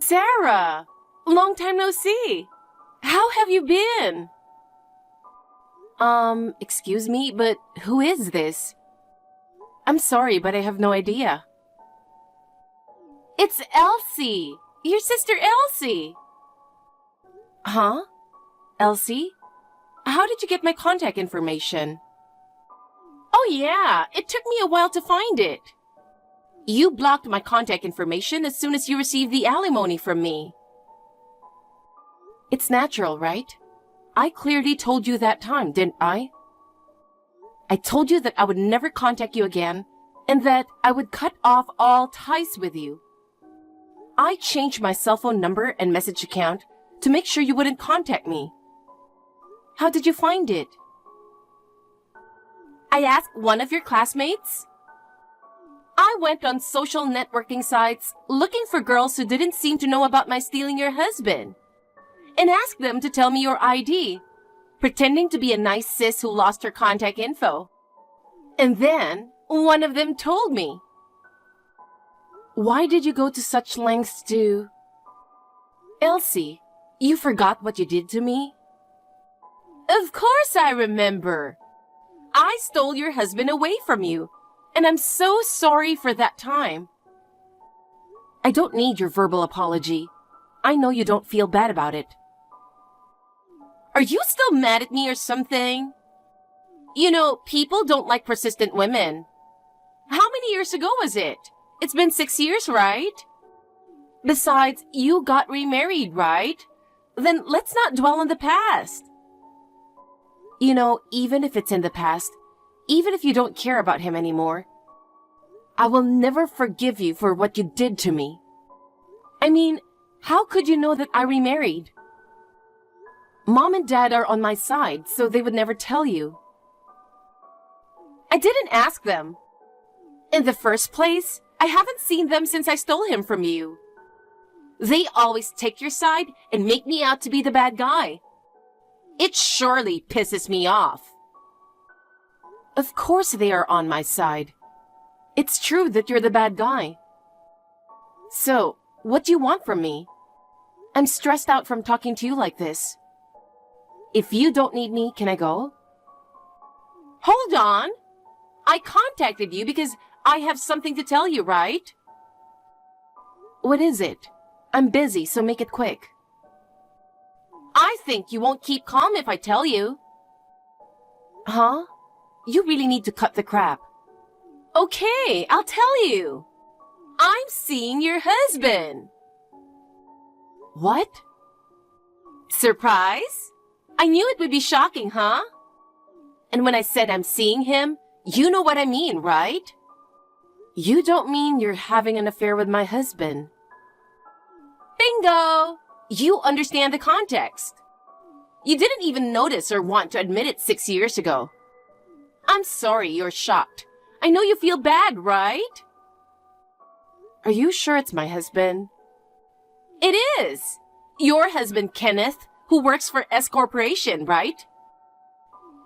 Sarah! Long time no see. How have you been? Excuse me, but who is this? I'm sorry, but I have no idea. It's Elsie! Your sister Elsie! Huh? Elsie? How did you get my contact information? Oh yeah, it took me a while to find it. You blocked my contact information as soon as you received the alimony from me. It's natural, right? I clearly told you that time, didn't I? I told you that I would never contact you again and that I would cut off all ties with you. I changed my cell phone number and message account to make sure you wouldn't contact me. How did you find it? I asked one of your classmates. I went on social networking sites looking for girls who didn't seem to know about my stealing your husband and asked them to tell me your ID, pretending to be a nice sis who lost her contact info. And then one of them told me. Why did you go to such lengths to... Elsie, you forgot what you did to me? Of course I remember. I stole your husband away from you, and I'm so sorry for that time. I don't need your verbal apology. I know you don't feel bad about it. Are you still mad at me or something? You know, people don't like persistent women. How many years ago was it? It's been 6 years, right? Besides, you got remarried, right? Then let's not dwell on the past. You know, even if it's in the past, even if you don't care about him anymore, I will never forgive you for what you did to me. I mean, how could you know that I remarried? Mom and Dad are on my side, so they would never tell you. I didn't ask them. In the first place, I haven't seen them since I stole him from you. They always take your side and make me out to be the bad guy. It surely pisses me off. Of course they are on my side. It's true that you're the bad guy. So, what do you want from me? I'm stressed out from talking to you like this. If you don't need me, can I go? Hold on. I contacted you because I have something to tell you, right? What is it? I'm busy, so make it quick. I think you won't keep calm if I tell you. Huh? You really need to cut the crap. Okay, I'll tell you. I'm seeing your husband. What? Surprise? I knew it would be shocking, huh? And when I said I'm seeing him, you know what I mean, right? You don't mean you're having an affair with my husband. Bingo! You understand the context. You didn't even notice or want to admit it 6 years ago. I'm sorry you're shocked. I know you feel bad, right? Are you sure it's my husband? It is. Your husband, Kenneth, who works for S Corporation, right?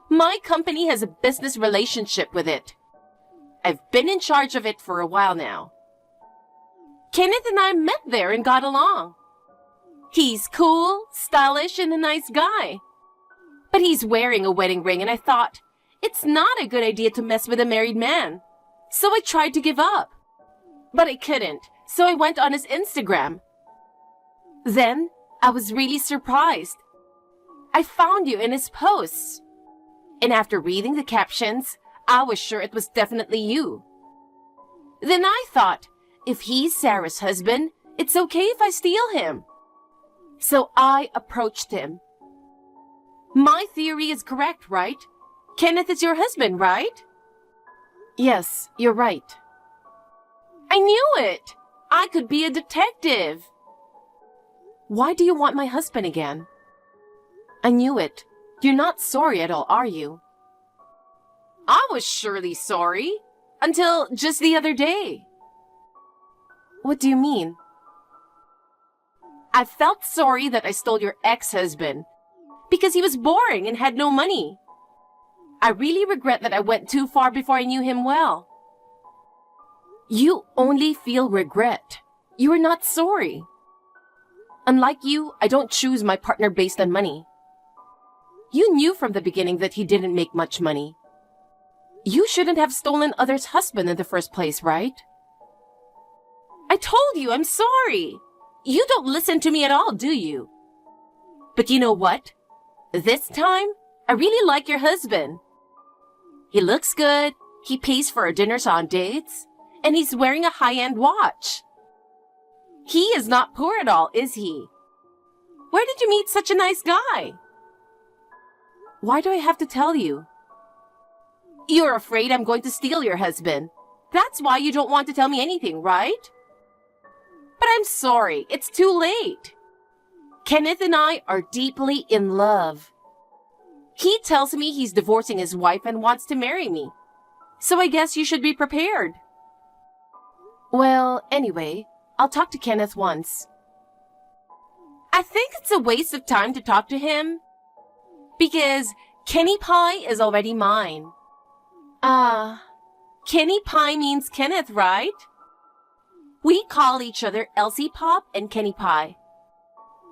My company has a business relationship with it. I've been in charge of it for a while now. Kenneth and I met there and got along. He's cool, stylish, and a nice guy. But he's wearing a wedding ring, and I thought, it's not a good idea to mess with a married man. So I tried to give up. But I couldn't, so I went on his Instagram. Then, I was really surprised. I found you in his posts. And after reading the captions, I was sure it was definitely you. Then I thought, if he's Sarah's husband, it's okay if I steal him. So I approached him. My theory is correct, right? Kenneth is your husband, right? Yes, you're right. I knew it! I could be a detective. Why do you want my husband again? I knew it. You're not sorry at all, are you? I was surely sorry. Until just the other day. What do you mean? I felt sorry that I stole your ex-husband because he was boring and had no money. I really regret that I went too far before I knew him well. You only feel regret. You are not sorry. Unlike you, I don't choose my partner based on money. You knew from the beginning that he didn't make much money. You shouldn't have stolen others' husband in the first place, right? I told you, I'm sorry. You don't listen to me at all, do you? But you know what? This time, I really like your husband. He looks good, he pays for our dinners on dates, and he's wearing a high-end watch. He is not poor at all, is he? Where did you meet such a nice guy? Why do I have to tell you? You're afraid I'm going to steal your husband. That's why you don't want to tell me anything, right? But I'm sorry, it's too late. Kenneth and I are deeply in love. He tells me he's divorcing his wife and wants to marry me. So I guess you should be prepared. Well, anyway, I'll talk to Kenneth once. I think it's a waste of time to talk to him. Because Kenny Pie is already mine. Kenny Pie means Kenneth, right? We call each other Elsie Pop and Kenny Pie.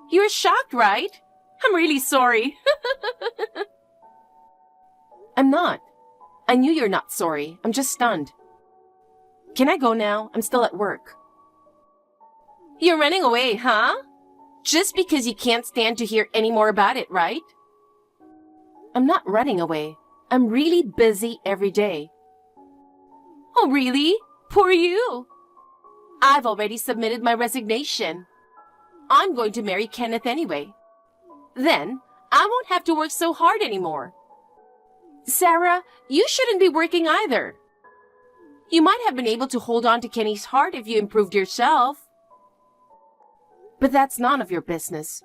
You're shocked, right? I'm really sorry. I'm not. I knew you're not sorry. I'm just stunned. Can I go now? I'm still at work. You're running away, huh? Just because you can't stand to hear any more about it, right? I'm not running away. I'm really busy every day. Oh, really? Poor you. I've already submitted my resignation. I'm going to marry Kenneth anyway. Then, I won't have to work so hard anymore. Sarah, you shouldn't be working either. You might have been able to hold on to Kenny's heart if you improved yourself. But that's none of your business.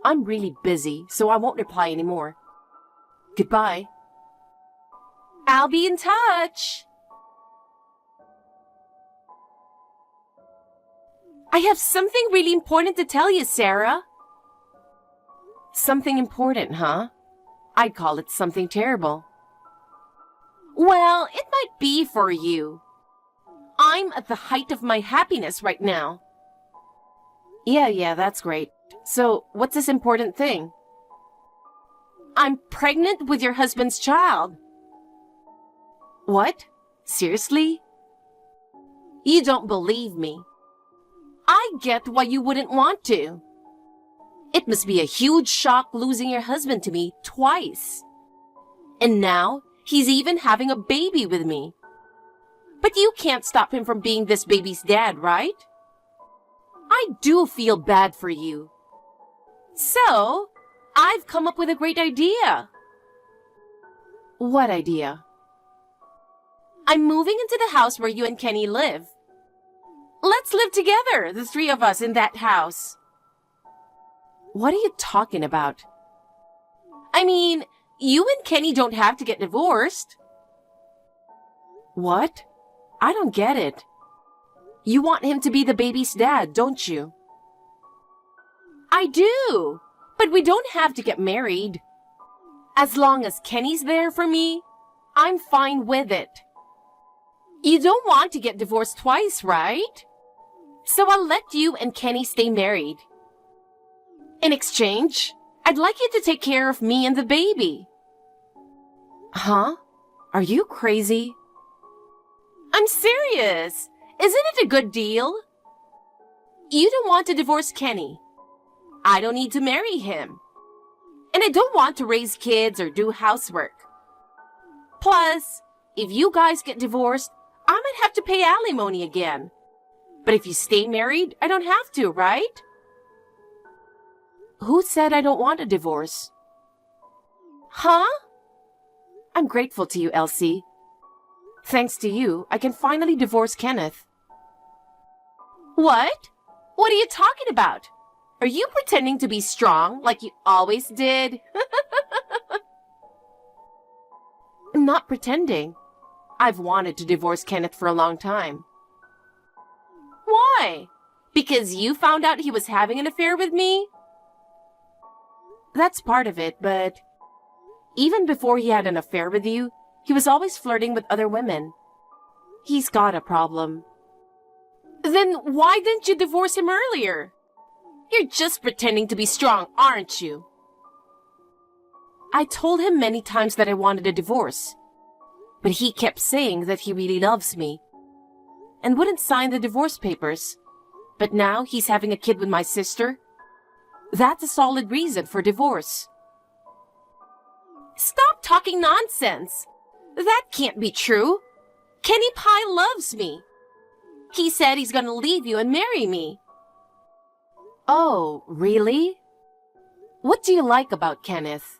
I'm really busy, so I won't reply anymore. Goodbye. I'll be in touch. I have something really important to tell you, Sarah. Something important, huh? I'd call it something terrible. Well, it might be for you. I'm at the height of my happiness right now. Yeah, that's great. So, what's this important thing? I'm pregnant with your husband's child. What? Seriously? You don't believe me. I get why you wouldn't want to. It must be a huge shock losing your husband to me twice. And now, he's even having a baby with me. But you can't stop him from being this baby's dad, right? I do feel bad for you. So, I've come up with a great idea. What idea? I'm moving into the house where you and Kenny live. Let's live together, the three of us in that house. What are you talking about? I mean, you and Kenny don't have to get divorced. What? I don't get it. You want him to be the baby's dad, don't you? I do, but we don't have to get married. As long as Kenny's there for me, I'm fine with it. You don't want to get divorced twice, right? So I'll let you and Kenny stay married. In exchange, I'd like you to take care of me and the baby. Huh? Are you crazy? I'm serious. Isn't it a good deal? You don't want to divorce Kenny. I don't need to marry him. And I don't want to raise kids or do housework. Plus, if you guys get divorced, I might have to pay alimony again. But if you stay married, I don't have to, right? Who said I don't want a divorce? Huh? I'm grateful to you, Elsie. Thanks to you, I can finally divorce Kenneth. What? What are you talking about? Are you pretending to be strong like you always did? I'm not pretending. I've wanted to divorce Kenneth for a long time. Why? Because you found out he was having an affair with me? That's part of it, but even before he had an affair with you, he was always flirting with other women. He's got a problem. Then why didn't you divorce him earlier? You're just pretending to be strong, aren't you? I told him many times that I wanted a divorce, but he kept saying that he really loves me and wouldn't sign the divorce papers. But now he's having a kid with my sister. That's a solid reason for divorce. Stop talking nonsense. That can't be true. Kenny Pie loves me. He said he's gonna leave you and marry me. Oh, really? What do you like about Kenneth?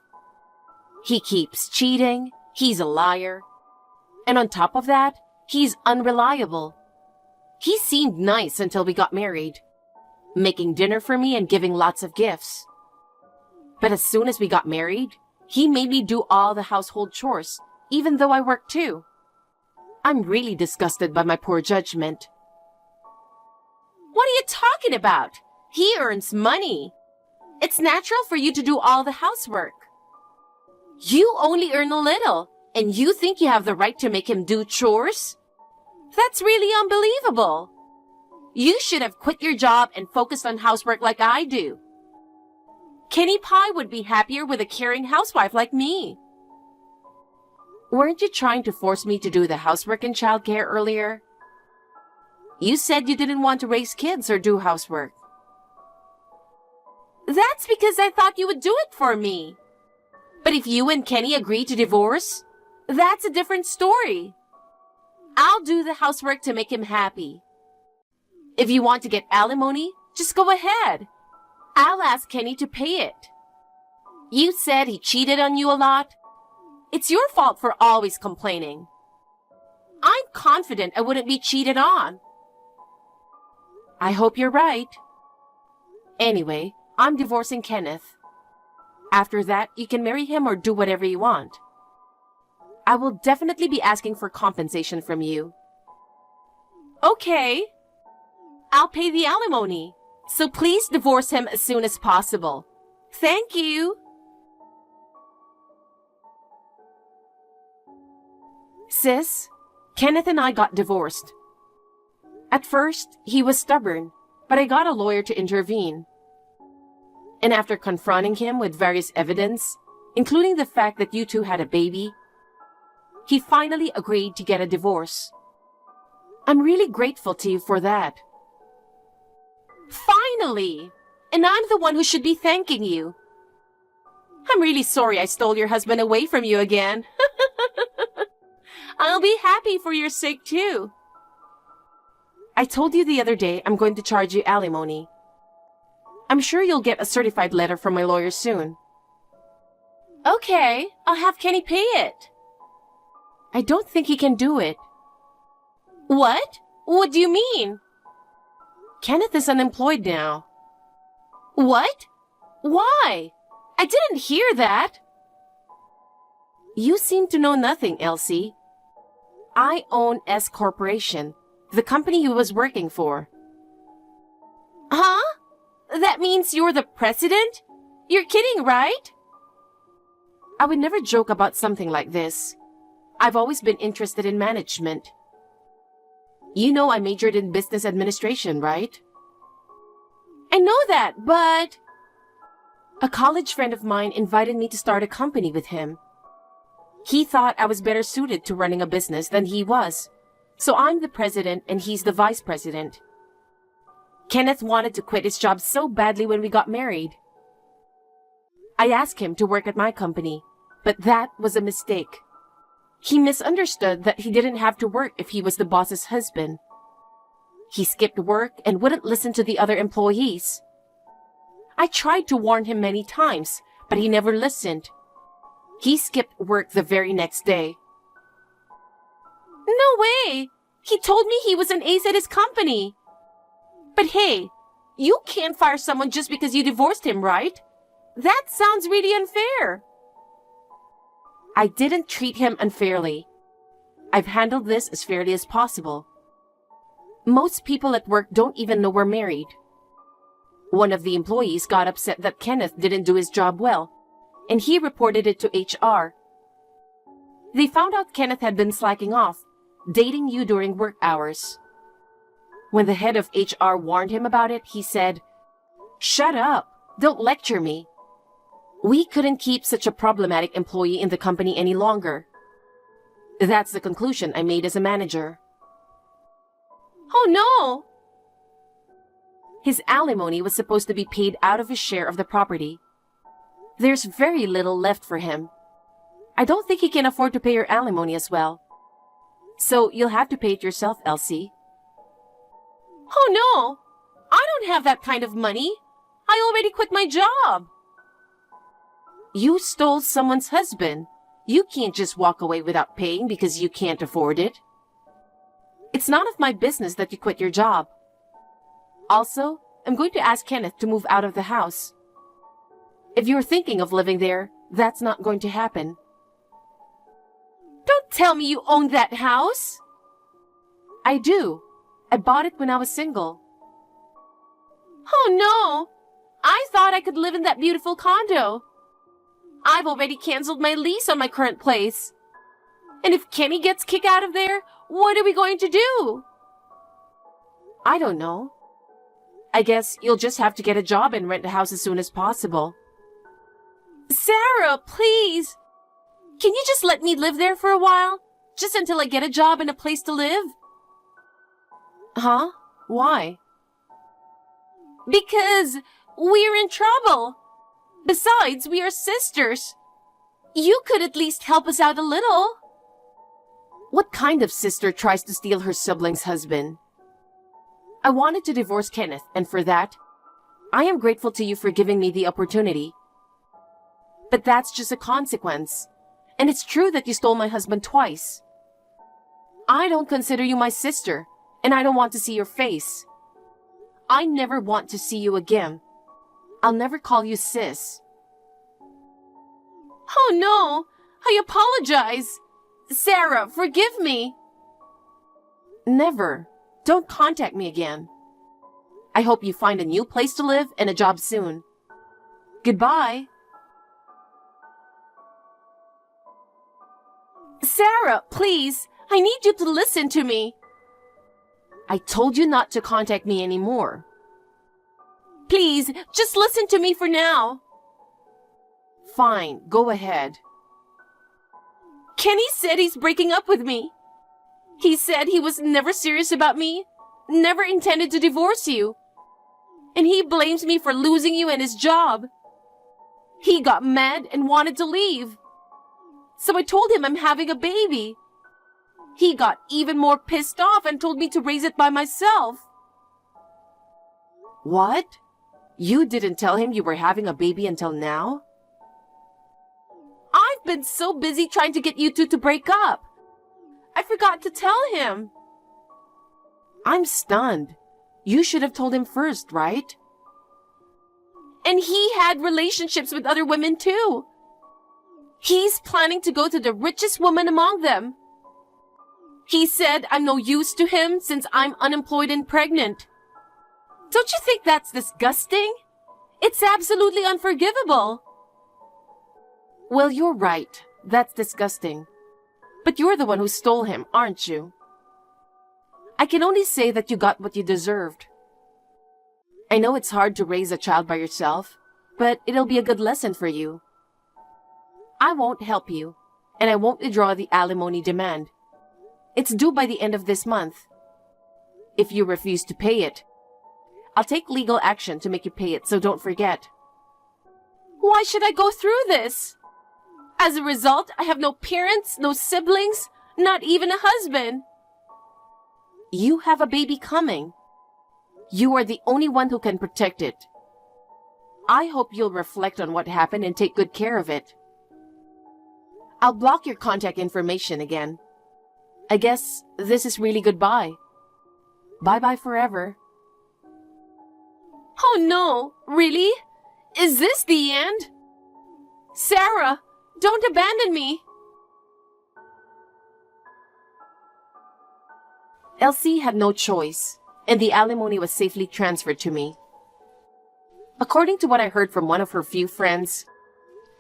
He keeps cheating, he's a liar, and on top of that, he's unreliable. He seemed nice until we got married, making dinner for me and giving lots of gifts. But as soon as we got married, he made me do all the household chores, even though I work too. I'm really disgusted by my poor judgment. What are you talking about? He earns money. It's natural for you to do all the housework. You only earn a little, and you think you have the right to make him do chores? That's really unbelievable. You should have quit your job and focused on housework like I do. Kenny Pie would be happier with a caring housewife like me. Weren't you trying to force me to do the housework and childcare earlier? You said you didn't want to raise kids or do housework. That's because I thought you would do it for me. But if you and Kenny agree to divorce, that's a different story. I'll do the housework to make him happy. If you want to get alimony, just go ahead. I'll ask Kenny to pay it. You said he cheated on you a lot. It's your fault for always complaining. I'm confident I wouldn't be cheated on. I hope you're right. Anyway, I'm divorcing Kenneth. After that, you can marry him or do whatever you want. I will definitely be asking for compensation from you. Okay. I'll pay the alimony. So please divorce him as soon as possible. Thank you. Sis, Kenneth and I got divorced. At first, he was stubborn, but I got a lawyer to intervene. And after confronting him with various evidence, including the fact that you two had a baby, he finally agreed to get a divorce. I'm really grateful to you for that. Finally! And I'm the one who should be thanking you. I'm really sorry I stole your husband away from you again. I'll be happy for your sake too. I told you the other day I'm going to charge you alimony. I'm sure you'll get a certified letter from my lawyer soon. Okay, I'll have Kenny pay it. I don't think he can do it. What? What do you mean? Kenneth is unemployed now. What? Why? I didn't hear that. You seem to know nothing, Elsie. I own S Corporation, the company he was working for. Huh? That means you're the president? You're kidding, right? I would never joke about something like this. I've always been interested in management. You know I majored in business administration, right? I know that, but... A college friend of mine invited me to start a company with him. He thought I was better suited to running a business than he was. So I'm the president and he's the vice president. Kenneth wanted to quit his job so badly when we got married. I asked him to work at my company, but that was a mistake. He misunderstood that he didn't have to work if he was the boss's husband. He skipped work and wouldn't listen to the other employees. I tried to warn him many times, but he never listened. He skipped work the very next day. No way! He told me he was an ace at his company. But hey, you can't fire someone just because you divorced him, right? That sounds really unfair. I didn't treat him unfairly. I've handled this as fairly as possible. Most people at work don't even know we're married. One of the employees got upset that Kenneth didn't do his job well, and he reported it to HR. They found out Kenneth had been slacking off, dating you during work hours. When the head of HR warned him about it, he said, Shut up. Don't lecture me. We couldn't keep such a problematic employee in the company any longer. That's the conclusion I made as a manager. Oh no! His alimony was supposed to be paid out of his share of the property. There's very little left for him. I don't think he can afford to pay your alimony as well. So you'll have to pay it yourself, Elsie. Oh no! I don't have that kind of money. I already quit my job. You stole someone's husband. You can't just walk away without paying because you can't afford it. It's none of my business that you quit your job. Also, I'm going to ask Kenneth to move out of the house. If you're thinking of living there, that's not going to happen. Don't tell me you own that house. I do. I bought it when I was single. Oh no! I thought I could live in that beautiful condo. I've already canceled my lease on my current place. And if Kenny gets kicked out of there, what are we going to do? I don't know. I guess you'll just have to get a job and rent a house as soon as possible. Sarah, please! Can you just let me live there for a while? Just until I get a job and a place to live? Huh? Why? Because we're in trouble. Besides, we are sisters. You could at least help us out a little. What kind of sister tries to steal her sibling's husband? I wanted to divorce Kenneth, and for that, I am grateful to you for giving me the opportunity. But that's just a consequence. And it's true that you stole my husband twice. I don't consider you my sister, and I don't want to see your face. I never want to see you again. I'll never call you sis. Oh no! I apologize! Sarah, forgive me! Never. Don't contact me again. I hope you find a new place to live and a job soon. Goodbye. Sarah, please! I need you to listen to me. I told you not to contact me anymore. Please, just listen to me for now. Fine, go ahead. Kenny said he's breaking up with me. He said he was never serious about me, never intended to divorce you. And he blames me for losing you and his job. He got mad and wanted to leave. So I told him I'm having a baby. He got even more pissed off and told me to raise it by myself. What? You didn't tell him you were having a baby until now? I've been so busy trying to get you two to break up. I forgot to tell him. I'm stunned. You should have told him first, right? And he had relationships with other women too. He's planning to go to the richest woman among them. He said I'm no use to him since I'm unemployed and pregnant. Don't you think that's disgusting? It's absolutely unforgivable. Well, you're right. That's disgusting. But you're the one who stole him, aren't you? I can only say that you got what you deserved. I know it's hard to raise a child by yourself, but it'll be a good lesson for you. I won't help you, and I won't withdraw the alimony demand. It's due by the end of this month. If you refuse to pay it, I'll take legal action to make you pay it, so don't forget. Why should I go through this? As a result, I have no parents, no siblings, not even a husband. You have a baby coming. You are the only one who can protect it. I hope you'll reflect on what happened and take good care of it. I'll block your contact information again. I guess this is really goodbye. Bye-bye forever. Oh no, really? Is this the end? Sarah, don't abandon me. Elsie had no choice, and the alimony was safely transferred to me. According to what I heard from one of her few friends,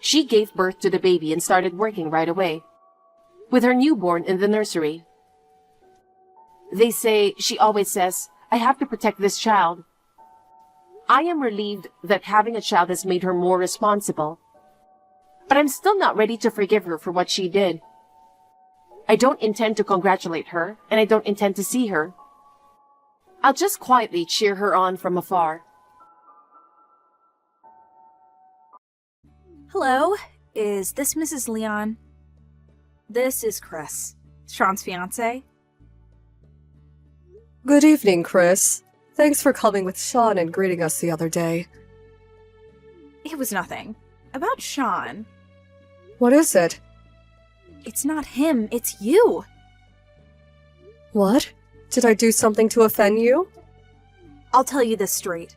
she gave birth to the baby and started working right away, with her newborn in the nursery. They say she always says, I have to protect this child. I am relieved that having a child has made her more responsible. But I'm still not ready to forgive her for what she did. I don't intend to congratulate her, and I don't intend to see her. I'll just quietly cheer her on from afar. Hello, is this Mrs. Leon? This is Chris, Sean's fiance. Good evening, Chris. Thanks for coming with Sean and greeting us the other day. It was nothing. About Sean. What is it? It's not him, it's you. What? Did I do something to offend you? I'll tell you this straight.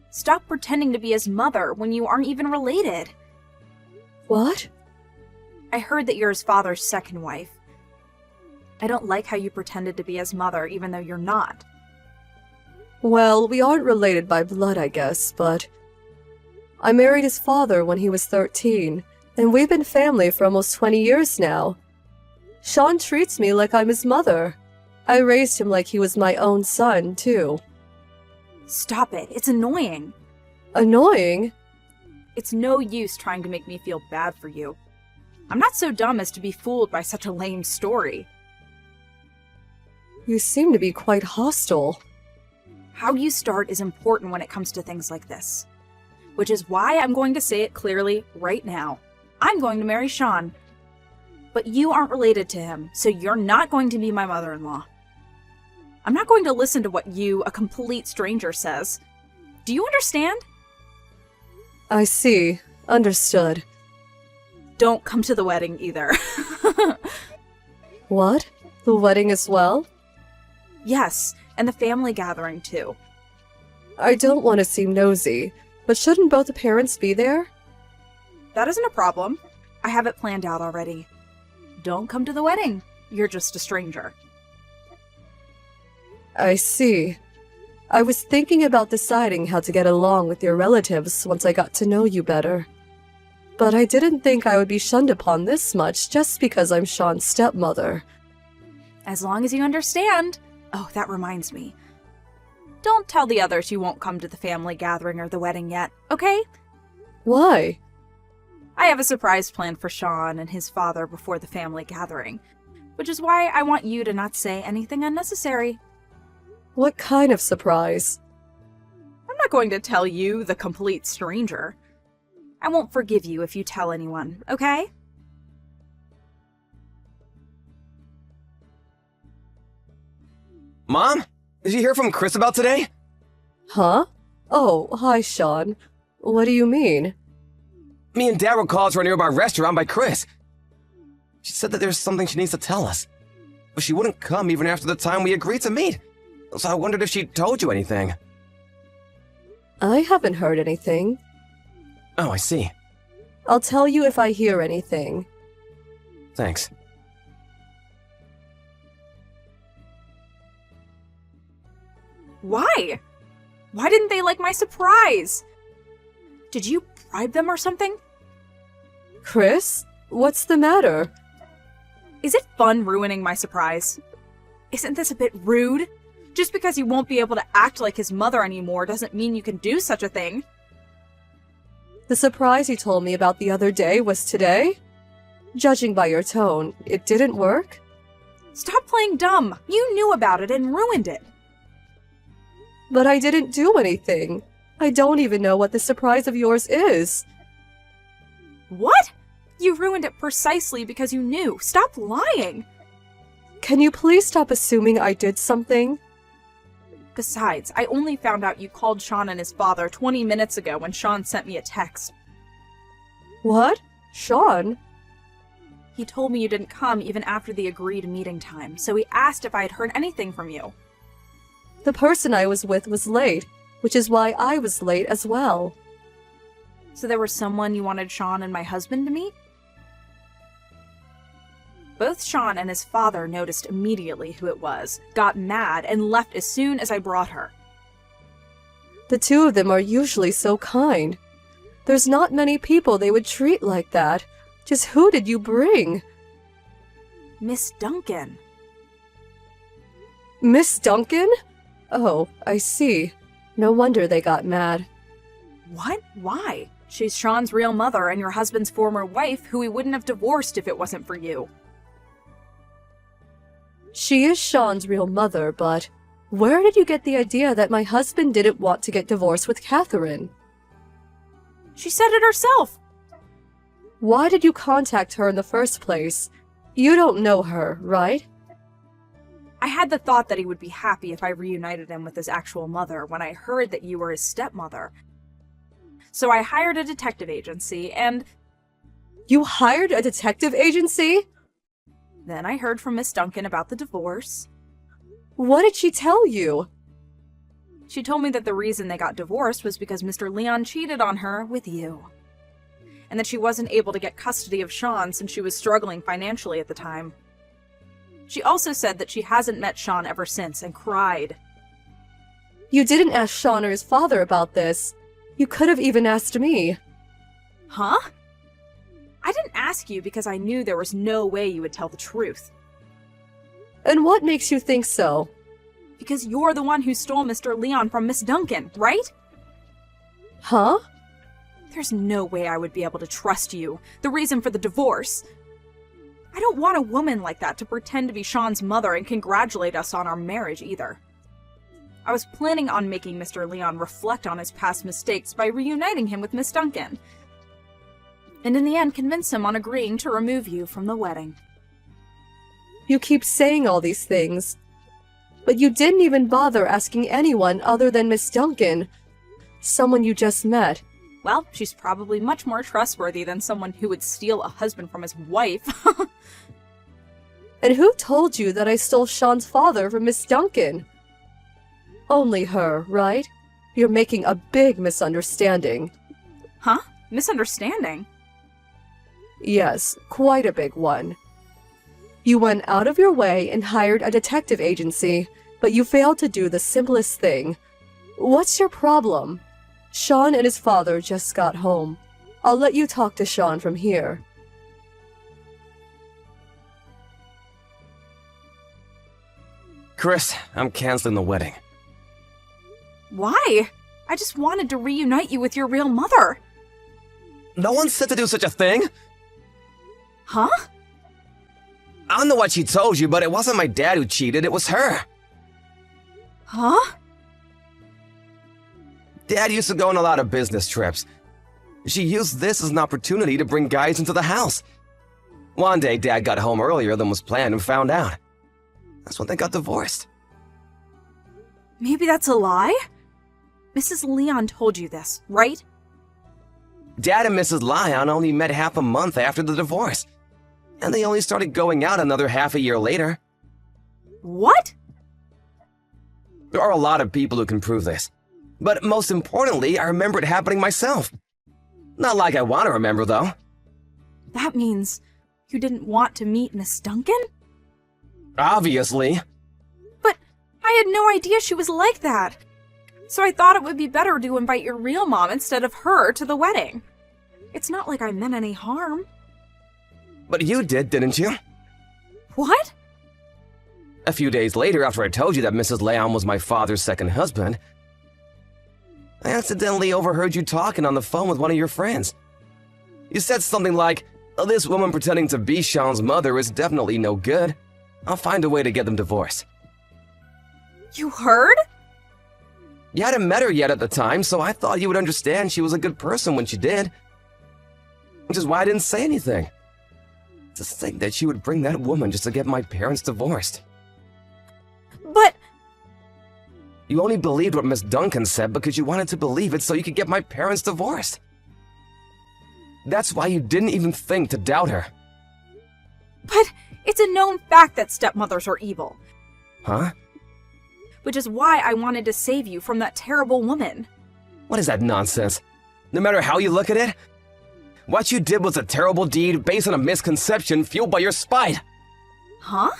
Stop pretending to be his mother when you aren't even related. What? I heard that you're his father's second wife. I don't like how you pretended to be his mother even though you're not. Well, we aren't related by blood, I guess, but... I married his father when he was 13, and we've been family for almost 20 years now. Sean treats me like I'm his mother. I raised him like he was my own son, too. Stop it, it's annoying. Annoying? It's no use trying to make me feel bad for you. I'm not so dumb as to be fooled by such a lame story. You seem to be quite hostile. How you start is important when it comes to things like this. Which is why I'm going to say it clearly right now. I'm going to marry Sean. But you aren't related to him, so you're not going to be my mother-in-law. I'm not going to listen to what you, a complete stranger, says. Do you understand? I see. Understood. Don't come to the wedding either. What? The wedding as well? Yes, and the family gathering too. I don't want to seem nosy, but shouldn't both the parents be there? That isn't a problem. I have it planned out already. Don't come to the wedding. You're just a stranger. I see. I was thinking about deciding how to get along with your relatives once I got to know you better. But I didn't think I would be shunned upon this much just because I'm Sean's stepmother. As long as you understand. Oh, that reminds me. Don't tell the others you won't come to the family gathering or the wedding yet, okay? Why? I have a surprise planned for Sean and his father before the family gathering, which is why I want you to not say anything unnecessary. What kind of surprise? I'm not going to tell you, the complete stranger. I won't forgive you if you tell anyone, okay? Mom? Did you hear from Chris about today? Huh? Oh, hi, Sean. What do you mean? Me and Dad were called to a nearby restaurant by Chris. She said that there's something she needs to tell us. But she wouldn't come even after the time we agreed to meet. So I wondered if she told you anything. I haven't heard anything. Oh, I see. I'll tell you if I hear anything. Thanks. Why? Why didn't they like my surprise? Did you bribe them or something? Chris? What's the matter? Is it fun ruining my surprise? Isn't this a bit rude? Just because you won't be able to act like his mother anymore doesn't mean you can do such a thing. The surprise you told me about the other day was today? Judging by your tone, it didn't work? Stop playing dumb. You knew about it and ruined it. But I didn't do anything. I don't even know what the surprise of yours is. What? You ruined it precisely because you knew. Stop lying. Can you please stop assuming I did something? Besides, I only found out you called Sean and his father 20 minutes ago when Sean sent me a text. What? Sean? He told me you didn't come even after the agreed meeting time, so he asked if I had heard anything from you. The person I was with was late, which is why I was late as well. So there was someone you wanted Sean and my husband to meet? Both Sean and his father noticed immediately who it was, got mad, and left as soon as I brought her. The two of them are usually so kind. There's not many people they would treat like that. Just who did you bring? Miss Duncan. Miss Duncan? Oh, I see. No wonder they got mad. What? Why? She's Sean's real mother and your husband's former wife, who he wouldn't have divorced if it wasn't for you. She is Sean's real mother, but where did you get the idea that my husband didn't want to get divorced with Catherine? She said it herself. Why did you contact her in the first place? You don't know her, right? I had the thought that he would be happy if I reunited him with his actual mother when I heard that you were his stepmother. So I hired a detective agency, and You hired a detective agency? then I heard from Miss Duncan about the divorce. What did she tell you? She told me that the reason they got divorced was because Mr. Leon cheated on her with you. And that she wasn't able to get custody of Sean since she was struggling financially at the time. She also said that she hasn't met Sean ever since and cried. You didn't ask Sean or his father about this. You could have even asked me. Huh? I didn't ask you because I knew there was no way you would tell the truth. And what makes you think so? Because you're the one who stole Mr. Leon from Miss Duncan, right? Huh? There's no way I would be able to trust you, the reason for the divorce. I don't want a woman like that to pretend to be Sean's mother and congratulate us on our marriage either. I was planning on making Mr. Leon reflect on his past mistakes by reuniting him with Miss Duncan. And in the end, convince him on agreeing to remove you from the wedding. You keep saying all these things. But you didn't even bother asking anyone other than Miss Duncan, someone you just met. Well, she's probably much more trustworthy than someone who would steal a husband from his wife. And who told you that I stole Sean's father from Miss Duncan? Only her, right? You're making a big misunderstanding. Huh? Misunderstanding? Yes, quite a big one. You went out of your way and hired a detective agency, but you failed to do the simplest thing. What's your problem? Sean and his father just got home. I'll let you talk to Sean from here. Chris, I'm canceling the wedding. Why? I just wanted to reunite you with your real mother. No one said to do such a thing. Huh? I don't know what she told you, but it wasn't my dad who cheated, it was her. Huh? Dad used to go on a lot of business trips. She used this as an opportunity to bring guys into the house. One day, Dad got home earlier than was planned and found out. That's when they got divorced. Maybe that's a lie? Mrs. Leon told you this, right? Dad and Mrs. Lyon only met half a month after the divorce. And they only started going out another half a year later. What? There are a lot of people who can prove this. But most importantly, I remember it happening myself. Not like I want to remember, though. That means you didn't want to meet Miss Duncan? Obviously. But I had no idea she was like that. So I thought it would be better to invite your real mom instead of her to the wedding. It's not like I meant any harm. But you did, didn't you? What? A few days later, after I told you that Mrs. Leon was my father's second husband, I accidentally overheard you talking on the phone with one of your friends. You said something like, "Oh, this woman pretending to be Sean's mother is definitely no good. I'll find a way to get them divorced." You heard? You hadn't met her yet at the time, so I thought you would understand she was a good person when she did. Which is why I didn't say anything. To think that she would bring that woman just to get my parents divorced. But You only believed what Miss Duncan said because you wanted to believe it so you could get my parents divorced. That's why you didn't even think to doubt her. it's a known fact that stepmothers are evil. Huh? Which is why I wanted to save you from that terrible woman. What is that nonsense? No matter how you look at it, what you did was a terrible deed based on a misconception fueled by your spite. Huh?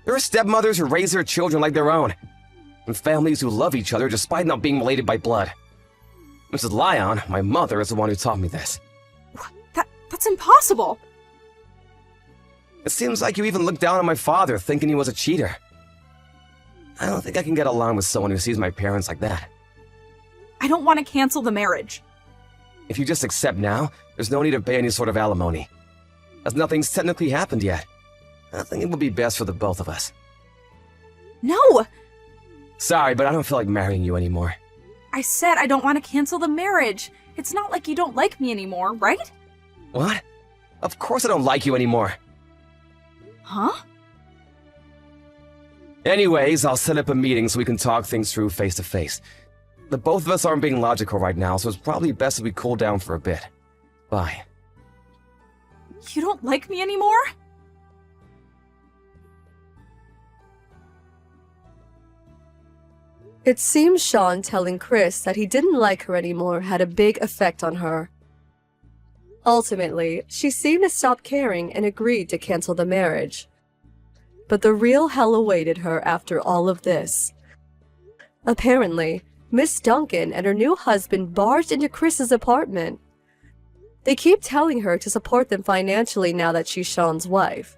There are stepmothers who raise their children like their own, and families who love each other despite not being related by blood. Mrs. Lyon, my mother, is the one who taught me this. That's impossible. It seems like you even looked down on my father, thinking he was a cheater. I don't think I can get along with someone who sees my parents like that. I don't want to cancel the marriage. If you just accept now, there's no need to pay any sort of alimony. As nothing's technically happened yet. I think it would be best for the both of us. No! Sorry, but I don't feel like marrying you anymore. I said I don't want to cancel the marriage. It's not like you don't like me anymore, right? What? Of course I don't like you anymore. Huh? Anyways, I'll set up a meeting so we can talk things through face to face. The both of us aren't being logical right now, so it's probably best if we cool down for a bit. Bye. You don't like me anymore? It seems Sean telling Chris that he didn't like her anymore had a big effect on her. Ultimately, she seemed to stop caring and agreed to cancel the marriage. But the real hell awaited her after all of this. Apparently, Miss Duncan and her new husband barged into Chris's apartment. They keep telling her to support them financially now that she's Sean's wife,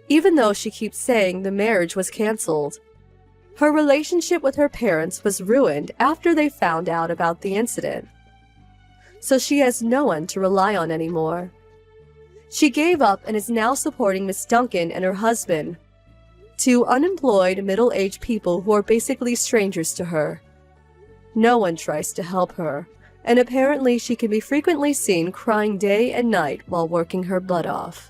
even though she keeps saying the marriage was canceled. Her relationship with her parents was ruined after they found out about the incident, so she has no one to rely on anymore. She gave up and is now supporting Miss Duncan and her husband, two unemployed middle-aged people who are basically strangers to her. No one tries to help her, and apparently she can be frequently seen crying day and night while working her butt off.